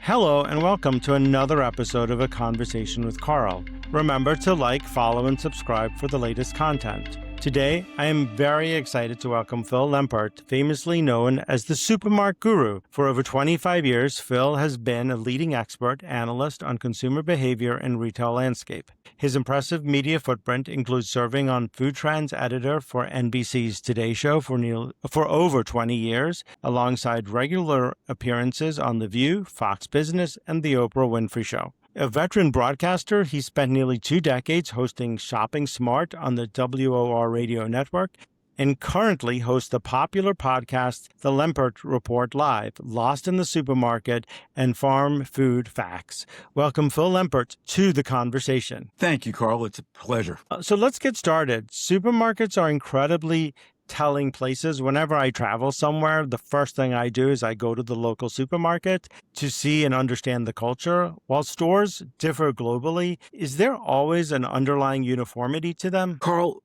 Hello and welcome to another episode of A Conversation with Carl. Remember to like, follow, and subscribe for the latest content. Today, I am very excited to welcome Phil Lempert, famously known as the Supermarket Guru. For over 25 years, Phil has been a leading expert analyst on consumer behavior and retail landscape. His impressive media footprint includes serving on Food Trends editor for NBC's Today Show for over 20 years, alongside regular appearances on The View, Fox Business, and The Oprah Winfrey Show. A veteran broadcaster, he spent nearly 2 decades hosting Shopping Smart on the WOR radio network and currently hosts the popular podcast The Lempert Report Live, Lost in the Supermarket, and Farm Food Facts. Welcome, Phil Lempert, to the conversation. Thank you, Carl. It's a pleasure. So let's get started. Supermarkets are incredibly telling places. Whenever I travel somewhere, the first thing I do is I go to the local supermarket to see and understand the culture. While stores differ globally, is there always an underlying uniformity to them? Carl,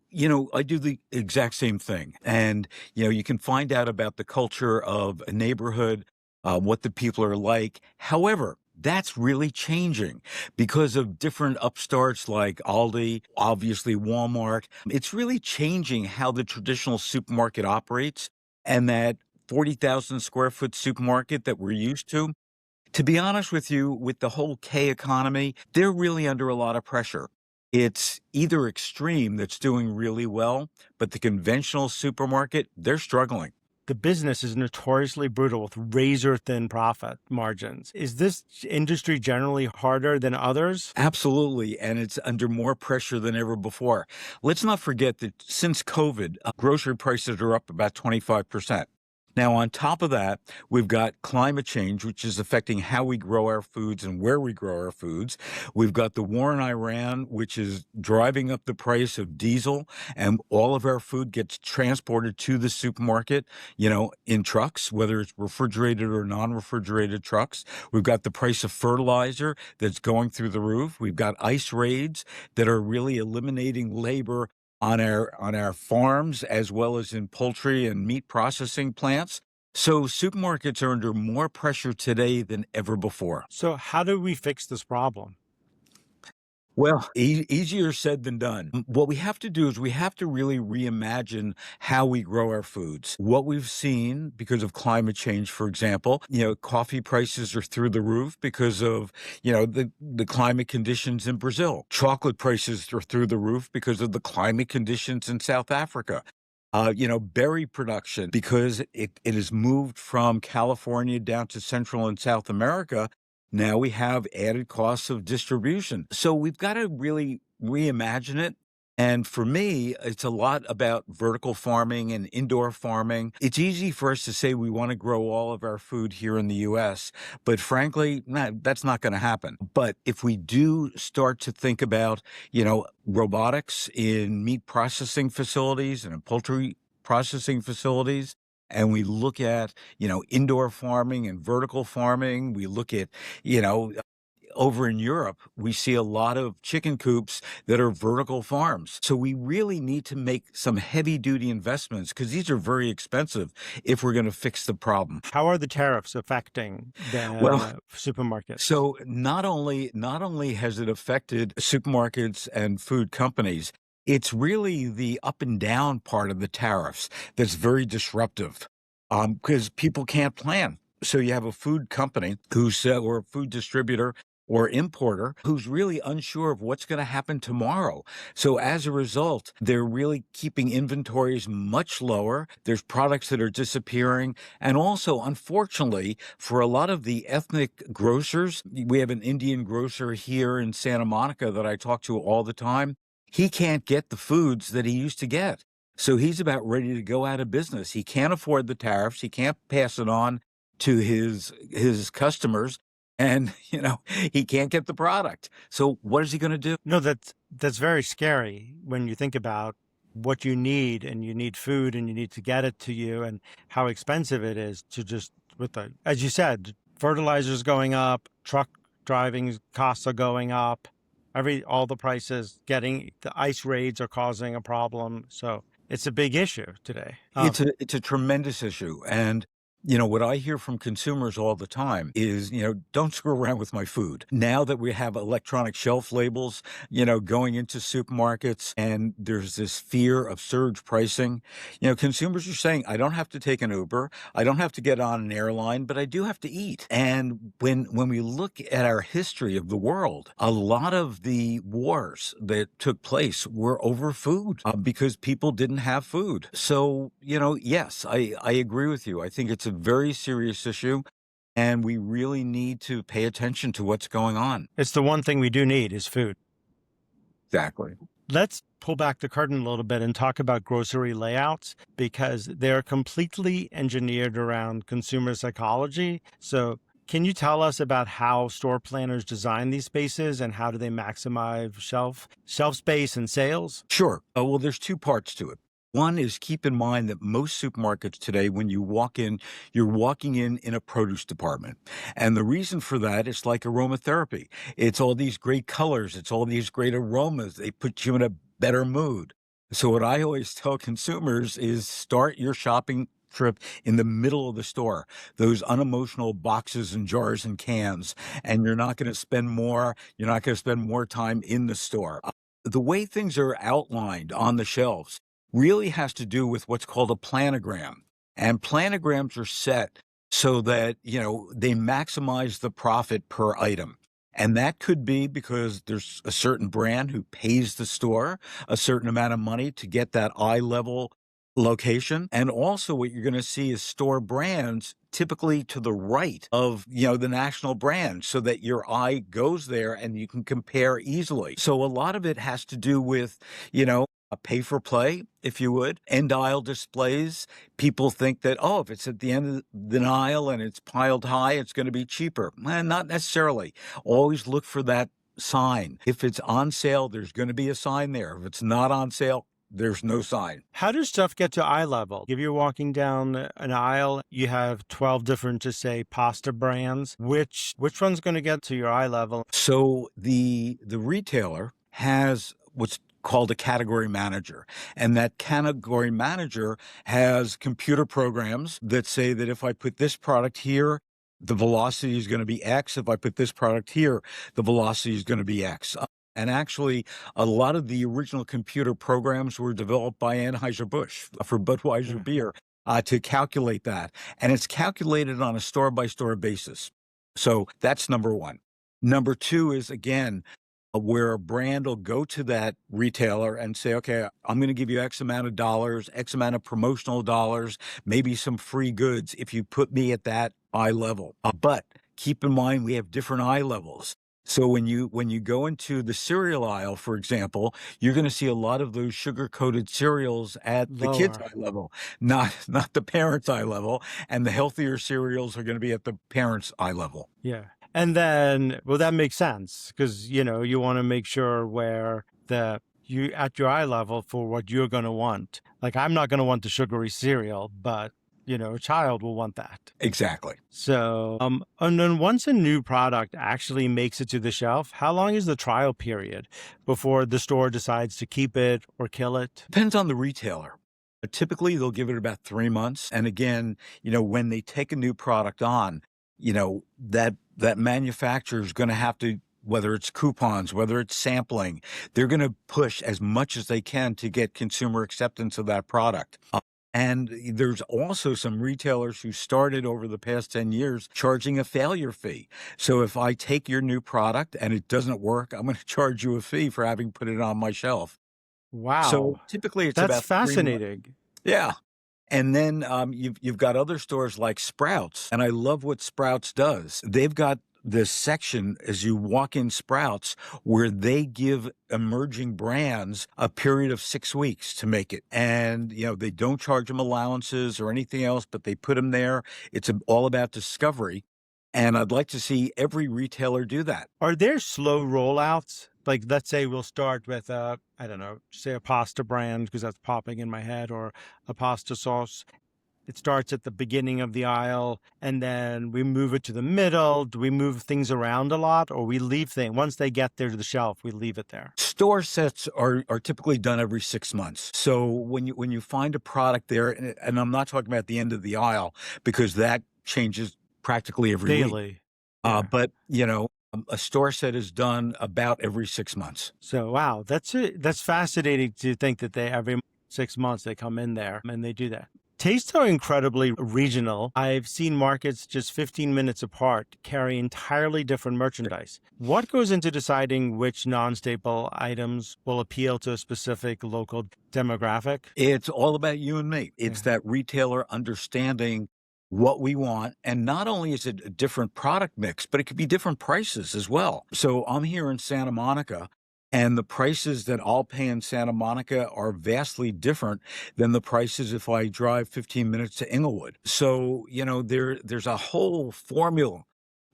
I do the exact same thing. And, you can find out about the culture of a neighborhood, what the people are like. However, that's really changing because of different upstarts like Aldi, obviously Walmart. It's really changing how the traditional supermarket operates, and that 40,000 square foot supermarket that we're used to. To be honest with you, with the whole K economy, they're really under a lot of pressure. It's either extreme that's doing really well, but the conventional supermarket, they're struggling. The business is notoriously brutal with razor-thin profit margins. Is this industry generally harder than others? Absolutely, and it's under more pressure than ever before. Let's not forget that since COVID, grocery prices are up about 25%. Now, on top of that, we've got climate change, which is affecting how we grow our foods and where we grow our foods. We've got the war in Iran, which is driving up the price of diesel, and all of our food gets transported to the supermarket, in trucks, whether it's refrigerated or non-refrigerated trucks. We've got the price of fertilizer that's going through the roof. We've got ice raids that are really eliminating labor on our farms, as well as in poultry and meat processing plants. So supermarkets are under more pressure today than ever before. So how do we fix this problem? Well, easier said than done. What we have to do is we have to really reimagine how we grow our foods. What we've seen because of climate change, for example, coffee prices are through the roof because of, the climate conditions in Brazil. Chocolate prices are through the roof because of the climate conditions in South Africa. Berry production, because it has moved from California down to Central and South America. Now we have added costs of distribution. So we've got to really reimagine it. And for me, it's a lot about vertical farming and indoor farming. It's easy for us to say we want to grow all of our food here in the U.S., but frankly, that's not going to happen. But if we do start to think about, robotics in meat processing facilities and in poultry processing facilities, and we look at, indoor farming and vertical farming. We look at, over in Europe, we see a lot of chicken coops that are vertical farms. So we really need to make some heavy duty investments because these are very expensive if we're going to fix the problem. How are the tariffs affecting the supermarkets? So not only has it affected supermarkets and food companies, it's really the up and down part of the tariffs that's very disruptive because people can't plan. So you have a food company or a food distributor or importer who's really unsure of what's going to happen tomorrow. So as a result, they're really keeping inventories much lower. There's products that are disappearing. And also, unfortunately, for a lot of the ethnic grocers, we have an Indian grocer here in Santa Monica that I talk to all the time. He can't get the foods that he used to get. So he's about ready to go out of business. He can't afford the tariffs. He can't pass it on to his customers. And, he can't get the product. So what is he going to do? No, that's very scary when you think about what you need, and you need food and you need to get it to you, and how expensive it is to just, as you said, fertilizer's going up, truck driving costs are going up. All the prices, the ice raids are causing a problem. So it's a big issue today. It's a tremendous issue. And What I hear from consumers all the time is, don't screw around with my food. Now that we have electronic shelf labels, going into supermarkets and there's this fear of surge pricing, consumers are saying, I don't have to take an Uber. I don't have to get on an airline, but I do have to eat. And when we look at our history of the world, a lot of the wars that took place were over food because people didn't have food. So, yes, I agree with you. I think it's a very serious issue, and we really need to pay attention to what's going on. It's the one thing we do need is food. Exactly. Let's pull back the curtain a little bit and talk about grocery layouts because they're completely engineered around consumer psychology. So can you tell us about how store planners design these spaces and how do they maximize shelf space and sales? Sure. Well, there's two parts to it. One is keep in mind that most supermarkets today, when you walk in, you're walking in a produce department. And the reason for that is like aromatherapy. It's all these great colors. It's all these great aromas. They put you in a better mood. So what I always tell consumers is start your shopping trip in the middle of the store, those unemotional boxes and jars and cans, and you're not going to spend more time in the store. The way things are outlined on the shelves really has to do with what's called a planogram. And planograms are set so that, they maximize the profit per item. And that could be because there's a certain brand who pays the store a certain amount of money to get that eye level location. And also what you're going to see is store brands typically to the right of, the national brand so that your eye goes there and you can compare easily. So a lot of it has to do with, a pay for play, if you would, end aisle displays. People think that, if it's at the end of the aisle and it's piled high, it's going to be cheaper. Not necessarily. Always look for that sign. If it's on sale, there's going to be a sign there. If it's not on sale, there's no sign. How does stuff get to eye level? If you're walking down an aisle, you have 12 different, just say, pasta brands. Which one's going to get to your eye level? So the retailer has what's called a category manager. And that category manager has computer programs that say that if I put this product here, the velocity is going to be X. If I put this product here, the velocity is going to be X. And actually, a lot of the original computer programs were developed by Anheuser-Busch for Budweiser beer to calculate that. And it's calculated on a store-by-store basis. So that's number one. Number two is, again, where a brand will go to that retailer and say, okay, I'm going to give you X amount of dollars, X amount of promotional dollars, maybe some free goods if you put me at that eye level. But keep in mind, we have different eye levels. So when you go into the cereal aisle, for example, you're going to see a lot of those sugar-coated cereals at the kids' eye level, not the parents' eye level. And the healthier cereals are going to be at the parents' eye level. Yeah. And then, well, that makes sense because, you want to make sure where you at your eye level for what you're going to want. Like, I'm not going to want the sugary cereal, but, a child will want that. Exactly. So, and then once a new product actually makes it to the shelf, how long is the trial period before the store decides to keep it or kill it? Depends on the retailer. Typically, they'll give it about 3 months. And again, when they take a new product on, that manufacturer is going to have to, whether it's coupons, whether it's sampling, they're going to push as much as they can to get consumer acceptance of that product. And there's also some retailers who started over the past 10 years charging a failure fee. So if I take your new product and it doesn't work, I'm going to charge you a fee for having put it on my shelf. Wow. So typically it's That's about fascinating. Yeah. And then you've got other stores like Sprouts, and I love what Sprouts does. They've got this section as you walk in Sprouts where they give emerging brands a period of 6 weeks to make it. And, they don't charge them allowances or anything else, but they put them there. It's all about discovery. And I'd like to see every retailer do that. Are there slow rollouts? Like, let's say we'll start with, say a pasta brand, because that's popping in my head, or a pasta sauce. it starts at the beginning of the aisle and then we move it to the middle? Do we move things around a lot, or we leave things once they get there to the shelf, we leave it there? Store sets are typically done every 6 months. So when you find a product there, and I'm not talking about the end of the aisle because that changes practically every week. Daily. Yeah. But a store set is done about every 6 months. So wow, that's fascinating to think that they every 6 months they come in there and they do that. Tastes are incredibly regional. I've seen markets just 15 minutes apart carry entirely different merchandise. What goes into deciding which non-staple items will appeal to a specific local demographic? It's all about you and me. It's that retailer understanding what we want. And not only is it a different product mix, but it could be different prices as well. So I'm here in Santa Monica, and the prices that I'll pay in Santa Monica are vastly different than the prices if I drive 15 minutes to Inglewood. So, there's a whole formula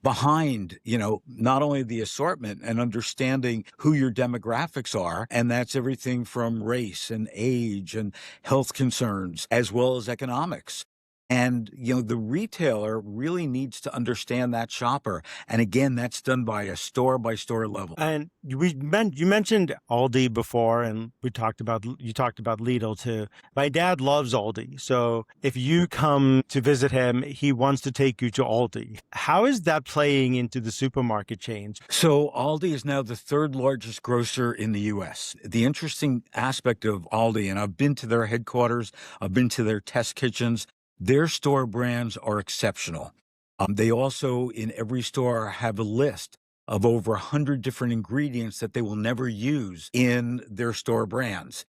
behind, not only the assortment and understanding who your demographics are, and that's everything from race and age and health concerns, as well as economics. And, the retailer really needs to understand that shopper. And again, that's done by a store by store level. And you mentioned Aldi before, and you talked about Lidl too. My dad loves Aldi, so if you come to visit him, he wants to take you to Aldi. How is that playing into the supermarket chains? So Aldi is now the third largest grocer in the U.S. The interesting aspect of Aldi, and I've been to their headquarters, I've been to their test kitchens. Their store brands are exceptional. They also, in every store, have a list of over 100 different ingredients that they will never use in their store brands,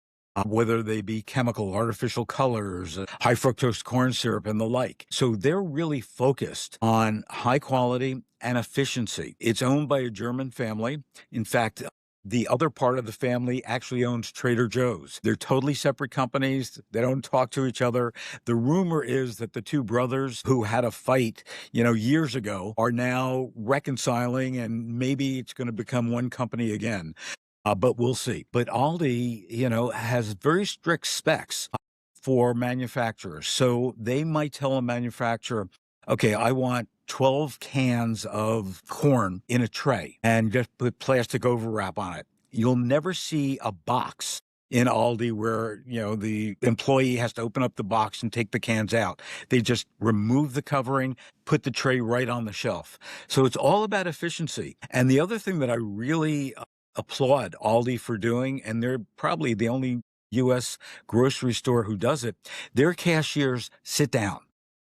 whether they be chemical, artificial colors, high fructose corn syrup, and the like. So they're really focused on high quality and efficiency. It's owned by a German family. In fact, the other part of the family actually owns Trader Joe's. They're totally separate companies. They don't talk to each other. The rumor is that the two brothers who had a fight, years ago are now reconciling, and maybe it's going to become one company again. But we'll see. But Aldi, has very strict specs for manufacturers. So they might tell a manufacturer, okay, I want 12 cans of corn in a tray and just put plastic overwrap on it. You'll never see a box in Aldi where, the employee has to open up the box and take the cans out. They just remove the covering, put the tray right on the shelf. So it's all about efficiency. And the other thing that I really applaud Aldi for doing, and they're probably the only U.S. grocery store who does it, their cashiers sit down.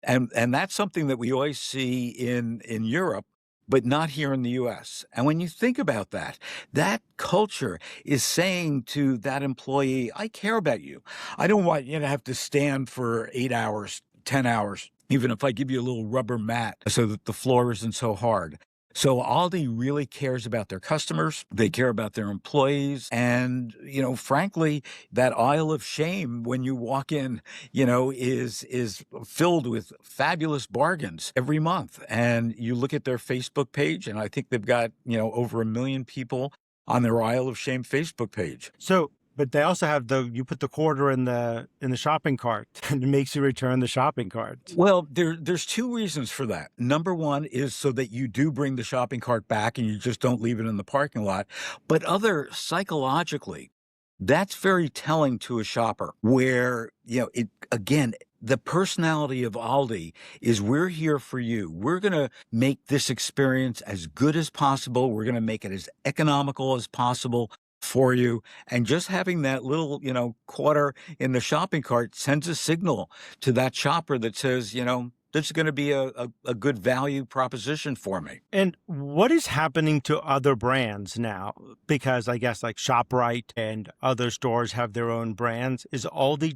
And that's something that we always see in Europe, but not here in the U.S. And when you think about that culture is saying to that employee, I care about you. I don't want you to have to stand for 8 hours, 10 hours, even if I give you a little rubber mat so that the floor isn't so hard. So Aldi really cares about their customers. They care about their employees. And, frankly, that aisle of shame when you walk in, is filled with fabulous bargains every month. And you look at their Facebook page, and I think they've got, over 1 million people on their aisle of shame Facebook page. So, but they also have you put the quarter in the shopping cart and it makes you return the shopping cart. Well, there's two reasons for that. Number one is so that you do bring the shopping cart back and you just don't leave it in the parking lot. But psychologically, that's very telling to a shopper where, the personality of Aldi is we're here for you. We're going to make this experience as good as possible. We're going to make it as economical as possible for you. And just having that little, quarter in the shopping cart sends a signal to that shopper that says, this is going to be a good value proposition for me. And what is happening to other brands now? Because I guess like ShopRite and other stores have their own brands. Is Aldi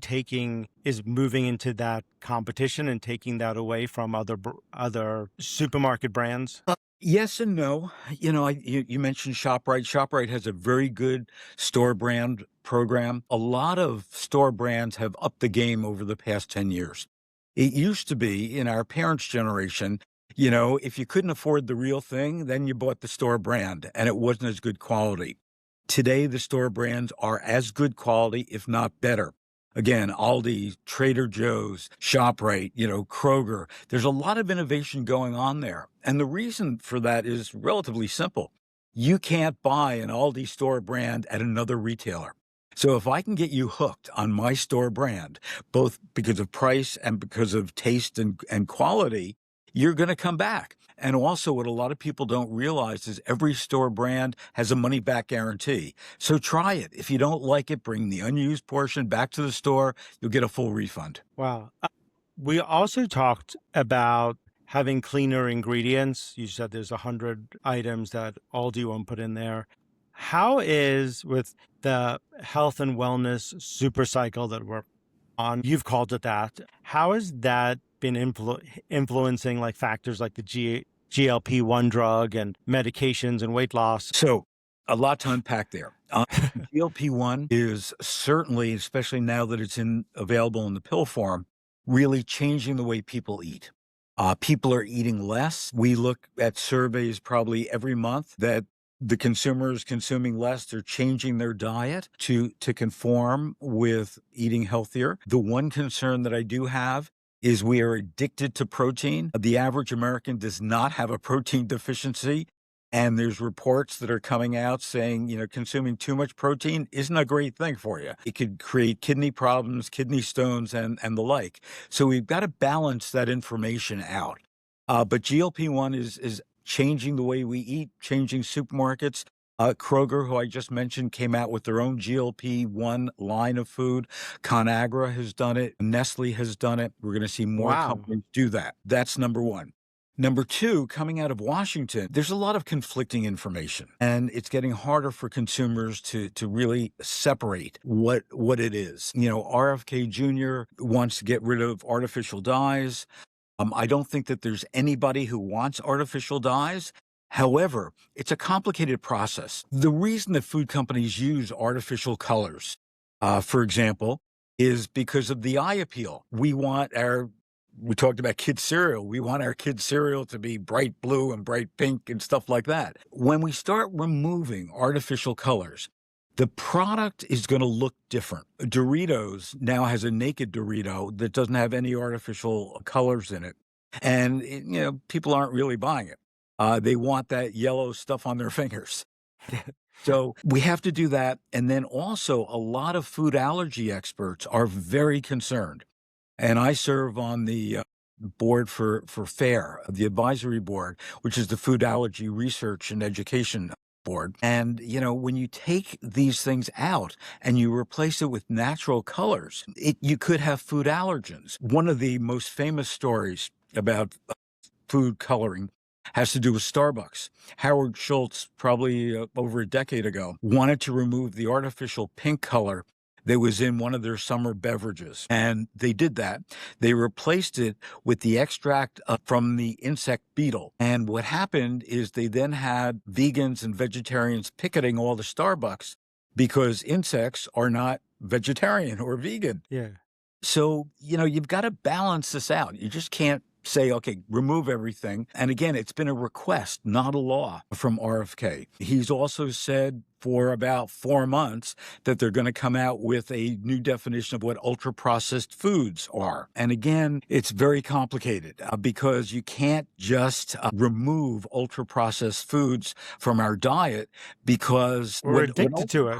moving into that competition and taking that away from other supermarket brands? Yes and no. You mentioned ShopRite. ShopRite has a very good store brand program. A lot of store brands have upped the game over the past 10 years. It used to be in our parents' generation, if you couldn't afford the real thing, then you bought the store brand and it wasn't as good quality. Today, the store brands are as good quality, if not better. Again, Aldi, Trader Joe's, ShopRite, Kroger. There's a lot of innovation going on there. And the reason for that is relatively simple. You can't buy an Aldi store brand at another retailer. So if I can get you hooked on my store brand, both because of price and because of taste and quality, you're going to come back. And also, what a lot of people don't realize is every store brand has a money back guarantee. So try it. If you don't like it, bring the unused portion back to the store. You'll get a full refund. Wow. We also talked about having cleaner ingredients. You said there's 100 items that Aldi won't put in there. How is with the health and wellness super cycle that we're on, you've called it that, how has that been influencing like factors like the GLP-1 drug and medications and weight loss? So a lot to unpack there. GLP-1 is certainly, especially now that it's available in the pill form, really changing the way people eat. People are eating less. We look at surveys probably every month that the consumer is consuming less. They're changing their diet to conform with eating healthier. The one concern that I do have is we are addicted to protein. The average American does not have a protein deficiency. And there's reports that are coming out saying, consuming too much protein isn't a great thing for you. It could create kidney problems, kidney stones, and the like. So we've got to balance that information out. But GLP-1 is changing the way we eat, changing supermarkets. Kroger, who I just mentioned, came out with their own GLP-1 line of food. ConAgra has done it. Nestle has done it. We're going to see more companies do that. That's number one. Number two, coming out of Washington, there's a lot of conflicting information, and it's getting harder for consumers to really separate what it is. RFK Jr. wants to get rid of artificial dyes. I don't think that there's anybody who wants artificial dyes. However, it's a complicated process. The reason that food companies use artificial colors, for example, is because of the eye appeal. We talked about kids' cereal. We want our kids' cereal to be bright blue and bright pink and stuff like that. When we start removing artificial colors, the product is going to look different. Doritos now has a naked Dorito that doesn't have any artificial colors in it. And, people aren't really buying it. They want that yellow stuff on their fingers. So we have to do that. And then also a lot of food allergy experts are very concerned. And I serve on the board for FAIR, the advisory board, which is the Food Allergy Research and Education Board. And, when you take these things out and you replace it with natural colors, you could have food allergens. One of the most famous stories about food coloring has to do with Starbucks. Howard Schultz, probably over a decade ago, wanted to remove the artificial pink color that was in one of their summer beverages. And they did that. They replaced it with the extract from the insect beetle. And what happened is they then had vegans and vegetarians picketing all the Starbucks because insects are not vegetarian or vegan. Yeah. So, you've got to balance this out. You just can't say, okay, remove everything. And again, it's been a request, not a law from RFK. He's also said for about 4 months that they're going to come out with a new definition of what ultra-processed foods are. And again, it's very complicated because you can't just remove ultra-processed foods from our diet because we're addicted to it.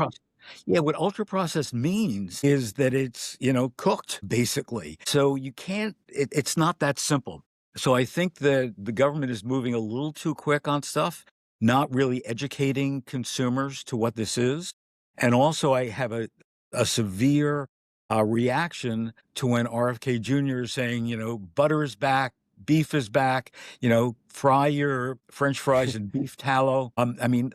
Yeah, what ultra-processed means is that it's, cooked, basically. So you can't, it's not that simple. So I think that the government is moving a little too quick on stuff, not really educating consumers to what this is. And also I have a severe reaction to when RFK Jr. is saying, butter is back, beef is back, fry your French fries in beef tallow.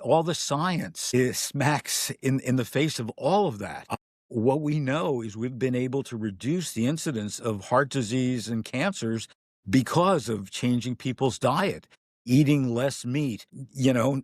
All the science smacks in the face of all of that. What we know is we've been able to reduce the incidence of heart disease and cancers because of changing people's diet, eating less meat,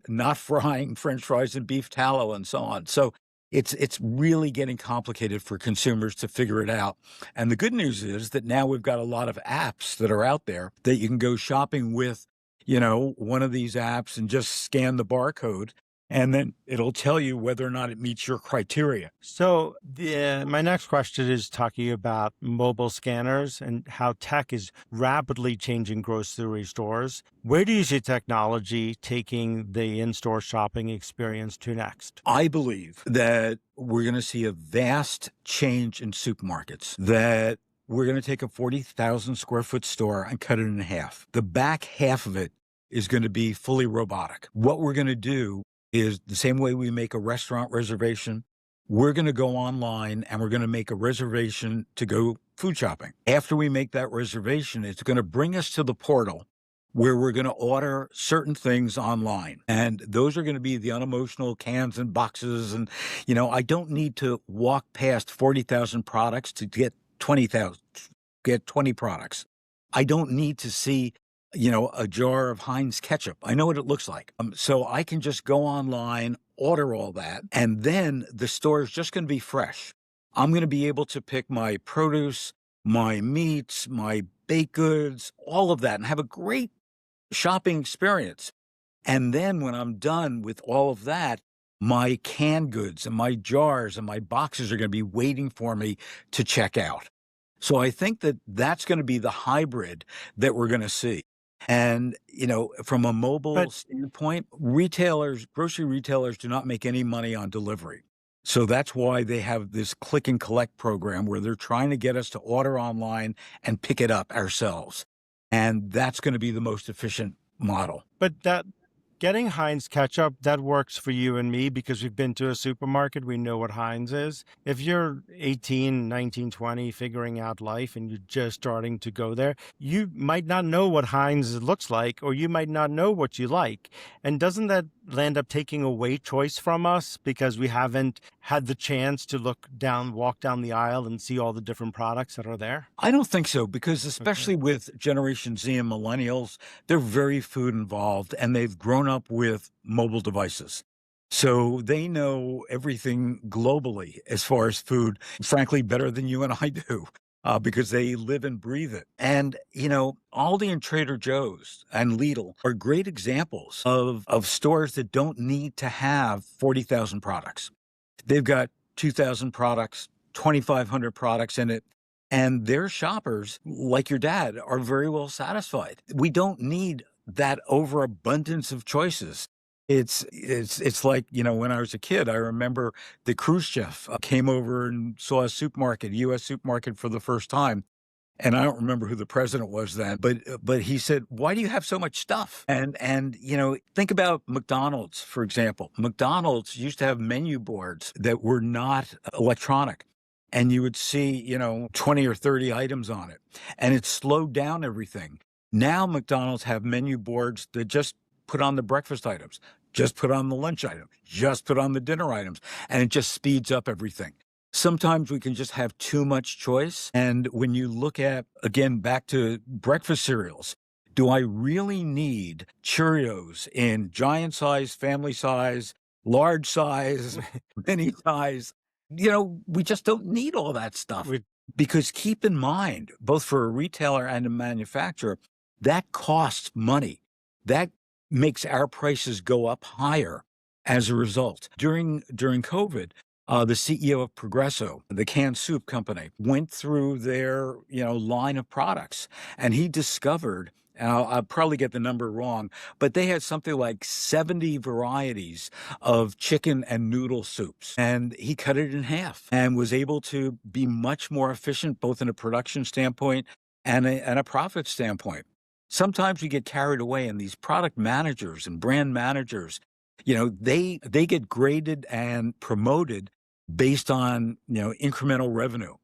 not frying French fries in beef tallow and so on. So it's really getting complicated for consumers to figure it out. And the good news is that now we've got a lot of apps that are out there that you can go shopping with, one of these apps and just scan the barcode and then it'll tell you whether or not it meets your criteria. So my next question is talking about mobile scanners and how tech is rapidly changing grocery stores. Where do you see technology taking the in-store shopping experience to next? I believe that we're going to see a vast change in supermarkets, that we're going to take a 40,000 square foot store and cut it in half. The back half of it is going to be fully robotic. What we're going to do is the same way we make a restaurant reservation, we're going to go online and we're going to make a reservation to go food shopping. After we make that reservation, it's going to bring us to the portal where we're going to order certain things online. And those are going to be the unemotional cans and boxes. And, I don't need to walk past 40,000 products to get 20 products. I don't need to see a jar of Heinz ketchup. I know what it looks like. So I can just go online, order all that, and then the store is just going to be fresh. I'm going to be able to pick my produce, my meats, my baked goods, all of that, and have a great shopping experience. And then when I'm done with all of that, my canned goods and my jars and my boxes are going to be waiting for me to check out. So I think that that's going to be the hybrid that we're going to see. And, from a mobile standpoint, grocery retailers do not make any money on delivery. So that's why they have this click and collect program where they're trying to get us to order online and pick it up ourselves. And that's going to be the most efficient model. But that getting Heinz ketchup, that works for you and me because we've been to a supermarket. We know what Heinz is. If you're 18, 19, 20, figuring out life and you're just starting to go there, you might not know what Heinz looks like, or you might not know what you like. And doesn't that end up taking away choice from us because we haven't had the chance to walk down the aisle and see all the different products that are there? I don't think so, because especially with Generation Z and millennials, they're very food involved and they've grown up with mobile devices. So they know everything globally as far as food, frankly, better than you and I do. Because they live and breathe it. And, Aldi and Trader Joe's and Lidl are great examples of stores that don't need to have 40,000 products. They've got 2,000 products, 2,500 products in it. And their shoppers, like your dad, are very well satisfied. We don't need that overabundance of choices. It's like, when I was a kid, I remember the Khrushchev came over and saw a supermarket, U.S. supermarket for the first time. And I don't remember who the president was then, but he said, "Why do you have so much stuff?" And think about McDonald's, for example. McDonald's used to have menu boards that were not electronic. And you would see, 20 or 30 items on it. And it slowed down everything. Now McDonald's have menu boards that just put on the breakfast items, just put on the lunch item, just put on the dinner items, and it just speeds up everything. Sometimes we can just have too much choice. And when you look at, again, back to breakfast cereals, do I really need Cheerios in giant size, family size, large size, mini size? We just don't need all that stuff. Because keep in mind, both for a retailer and a manufacturer, that costs money. That makes our prices go up higher as a result. During COVID, the CEO of Progresso, the canned soup company, went through their line of products, and he discovered, and I'll probably get the number wrong, but they had something like 70 varieties of chicken and noodle soups. And he cut it in half and was able to be much more efficient, both in a production standpoint and a profit standpoint. Sometimes we get carried away, and these product managers and brand managers, they get graded and promoted based on, incremental revenue.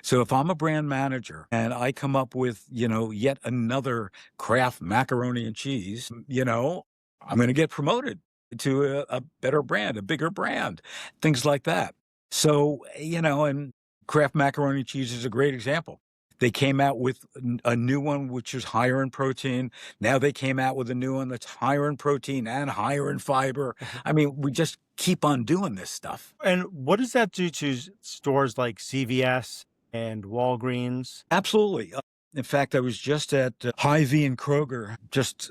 So if I'm a brand manager and I come up with, yet another Kraft macaroni and cheese, I'm going to get promoted to a better brand, a bigger brand, things like that. So, and Kraft macaroni and cheese is a great example. They came out with a new one, which is higher in protein. Now they came out with a new one that's higher in protein and higher in fiber. I mean, we just keep on doing this stuff. And what does that do to stores like CVS and Walgreens? Absolutely. In fact, I was just at Hy-Vee and Kroger just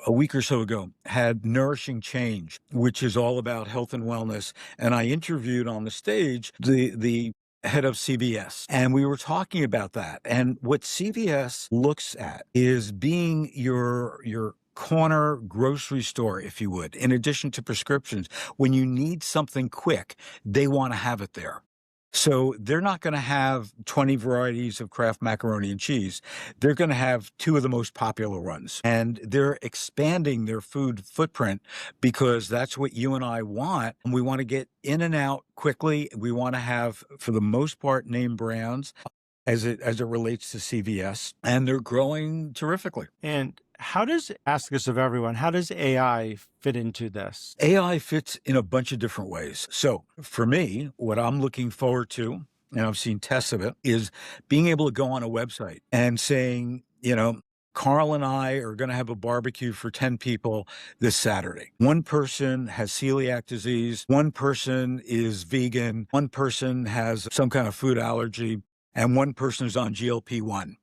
a week or so ago had Nourishing Change, which is all about health and wellness. And I interviewed on the stage the head of CVS, and we were talking about that. And what CVS looks at is being your corner grocery store, if you would, in addition to prescriptions. When you need something quick, they want to have it there. So they're not going to have 20 varieties of Kraft macaroni and cheese. They're going to have two of the most popular ones. And they're expanding their food footprint because that's what you and I want. And we want to get in and out quickly. We want to have, for the most part, name brands as it relates to CVS. And they're growing terrifically. And ask this of everyone, how does AI fit into this? AI fits in a bunch of different ways. So for me, what I'm looking forward to, and I've seen tests of it, is being able to go on a website and saying, Carl and I are going to have a barbecue for 10 people this Saturday. One person has celiac disease. One person is vegan. One person has some kind of food allergy. And one person is on GLP-1.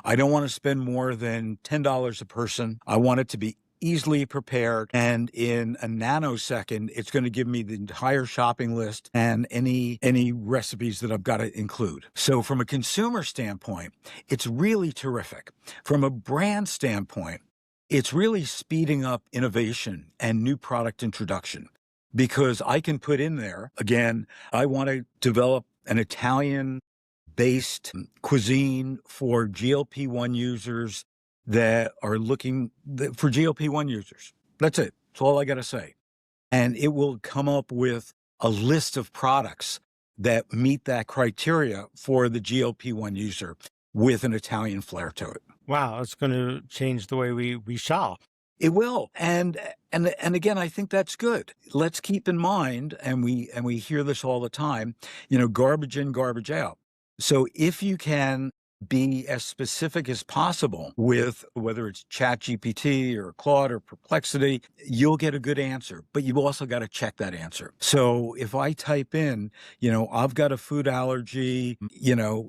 I don't want to spend more than $10 a person. I want it to be easily prepared. And in a nanosecond, it's going to give me the entire shopping list and any recipes that I've got to include. So from a consumer standpoint, it's really terrific. From a brand standpoint, it's really speeding up innovation and new product introduction, because I can put in there, again, I want to develop an Italian-based cuisine for GLP-1 users that are looking for GLP-1 users. That's it. That's all I got to say. And it will come up with a list of products that meet that criteria for the GLP-1 user with an Italian flair to it. Wow, it's going to change the way we shop. It will. And again, I think that's good. Let's keep in mind, and we hear this all the time, garbage in, garbage out. So if you can be as specific as possible with whether it's ChatGPT or Claude or Perplexity, you'll get a good answer, but you've also got to check that answer. So if I type in, I've got a food allergy,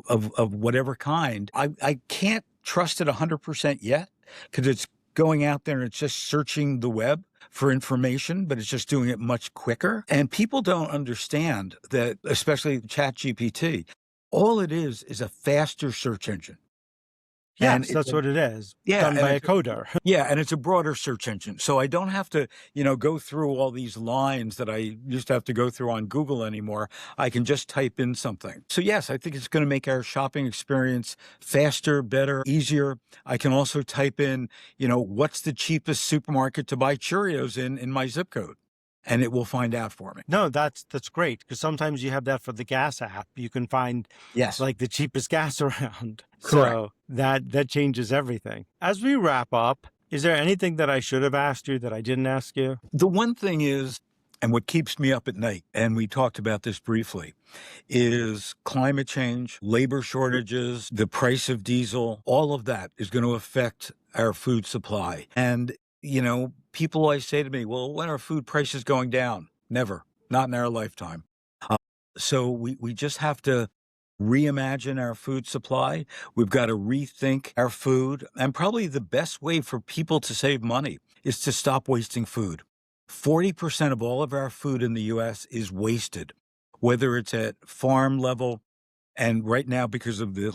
of whatever kind, I can't trust it 100% yet, because it's going out there and it's just searching the web for information, but it's just doing it much quicker. And people don't understand that, especially ChatGPT, all it is a faster search engine. Yes, that's what it is. Yeah, done by a coder. Yeah, and it's a broader search engine. So I don't have to, go through all these lines that I used to have to go through on Google anymore. I can just type in something. So yes, I think it's going to make our shopping experience faster, better, easier. I can also type in, what's the cheapest supermarket to buy Cheerios in my zip code? And it will find out for me. No, that's great, because sometimes you have that for the gas app. You can find like the cheapest gas around. Correct. So that changes everything. As we wrap up, is there anything that I should have asked you that I didn't ask you? The one thing is, and what keeps me up at night, and we talked about this briefly, is climate change, labor shortages, the price of diesel. All of that is going to affect our food supply. And people always say to me, well, when are food prices going down? Never, not in our lifetime. So we just have to reimagine our food supply. We've got to rethink our food. And probably the best way for people to save money is to stop wasting food. 40% of all of our food in the U.S. is wasted, whether it's at farm level, and right now, because of the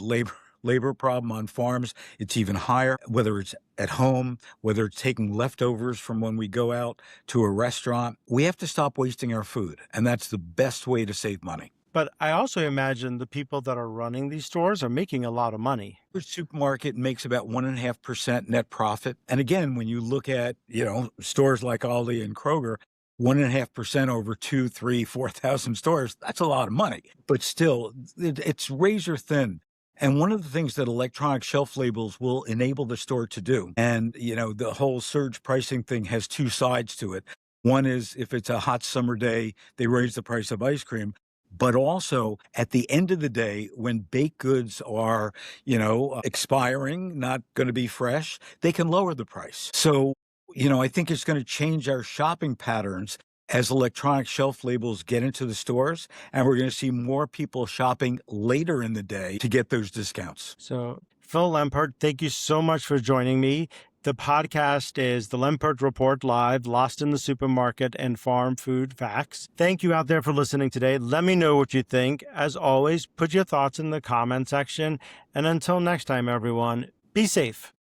labor problem on farms, it's even higher, whether it's at home, whether it's taking leftovers from when we go out to a restaurant. We have to stop wasting our food, and that's the best way to save money. But I also imagine the people that are running these stores are making a lot of money. The supermarket makes about 1.5% net profit. And again, when you look at, stores like Aldi and Kroger, 1.5% over 2, 3, 4,000 stores, that's a lot of money. But still, it's razor thin. And one of the things that electronic shelf labels will enable the store to do, and, the whole surge pricing thing has two sides to it. One is if it's a hot summer day, they raise the price of ice cream. But also, at the end of the day, when baked goods are, expiring, not going to be fresh, they can lower the price. So, I think it's going to change our shopping patterns as electronic shelf labels get into the stores, and we're going to see more people shopping later in the day to get those discounts. So Phil Lempert, thank you so much for joining me. The podcast is The Lempert Report Live, Lost in the Supermarket, and Farm Food Facts. Thank you out there for listening today. Let me know what you think. As always, put your thoughts in the comment section. And until next time, everyone, be safe.